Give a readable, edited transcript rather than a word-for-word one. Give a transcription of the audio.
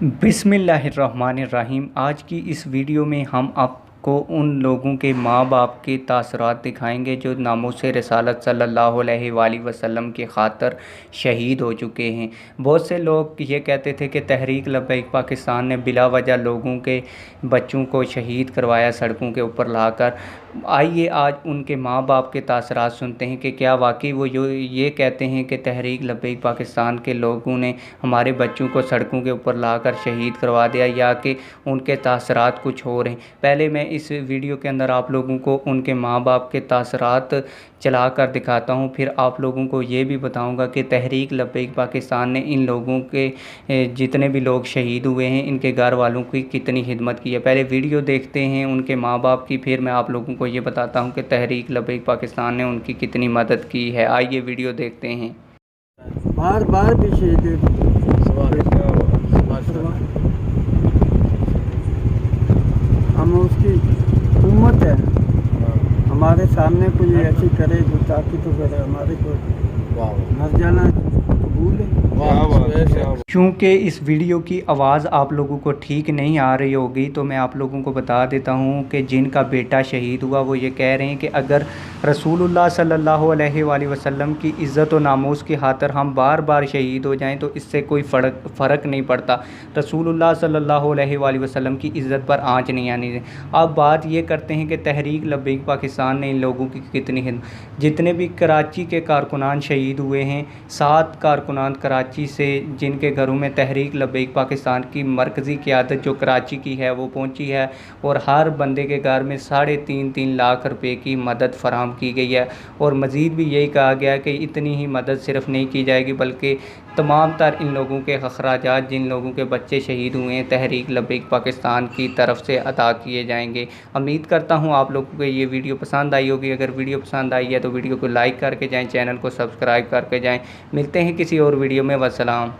बिस्मिल्लाहिर्रहमानिर्रहीम। आज की इस वीडियो में हम आपको उन लोगों के माँ बाप के तासरात दिखाएंगे जो नामूस रिसालत सल्लल्लाहु अलैहि वसल्लम की खातर शहीद हो चुके हैं। बहुत से लोग ये कहते थे कि तहरीक लब्बैक पाकिस्तान ने बिला वजह लोगों के बच्चों को शहीद करवाया सड़कों के ऊपर लाकर। आइए आज उनके माँ बाप के तासरात सुनते हैं कि क्या वाकई वो ये कहते हैं कि तहरीक लब्बैक पाकिस्तान के लोगों ने हमारे बच्चों को सड़कों के ऊपर लाकर शहीद करवा दिया, या कि उनके तासरात कुछ और हैं। पहले मैं इस वीडियो के अंदर आप लोगों को उनके माँ बाप के तासरात चला कर दिखाता हूँ, फिर आप लोगों को ये भी बताऊँगा कि तहरीक लब्बैक पाकिस्तान ने इन लोगों के जितने भी लोग शहीद हुए हैं इनके घर वालों की कितनी खिदमत की है। पहले वीडियो देखते हैं उनके माँ बाप की, फिर मैं आप लोगों को ये बताता हूँ कि तहरीक लब्बैक पाकिस्तान ने उनकी कितनी मदद की है। आइए वीडियो देखते हैं। बार बार भी शहीद हम उसकी उम्मत है, हमारे सामने कोई ऐसी करे जो ताकि तो करे हमारे को मर जाना कबूल है। क्योंकि इस वीडियो की आवाज़ आप लोगों को ठीक नहीं आ रही होगी तो मैं आप लोगों को बता देता हूँ कि जिनका बेटा शहीद हुआ वो ये कह रहे हैं कि अगर रसूलुल्लाह सल्लल्लाहु अलैहि वसल्लम की इज़्ज़त व नामूस की खातर हम बार बार शहीद हो जाएं तो इससे कोई फ़र्क नहीं पड़ता। रसूलुल्लाह सल्लल्लाहु अलैहि वसल्लम की इज़्ज़त पर आँच नहीं आनी है। अब बात ये करते हैं कि तहरीक लब्बैक पाकिस्तान ने इन लोगों की कितनी जितने भी कराची के कारकुनान शहीद हुए हैं, 7 कारकुनान कराची से जिनके घरों में तहरीक लब्बैक पाकिस्तान की मरकज़ी क़यादत जो कराची की है वो पहुंची है, और हर बंदे के घर में 3.5 लाख रुपए की मदद फराहम की गई है। और मज़ीद भी यही कहा गया है कि इतनी ही मदद सिर्फ नहीं की जाएगी बल्कि तमाम तर इन लोगों के अखराजात जिन लोगों के बच्चे शहीद हुए हैं तहरीक लब्बैक पाकिस्तान की तरफ से अदा किए जाएंगे। उम्मीद करता हूँ आप लोगों को ये वीडियो पसंद आई होगी। अगर वीडियो पसंद आई है तो वीडियो को लाइक करके जाएँ, चैनल को सब्सक्राइब करके जाएँ। मिलते हैं किसी और वीडियो में। वस्सलाम।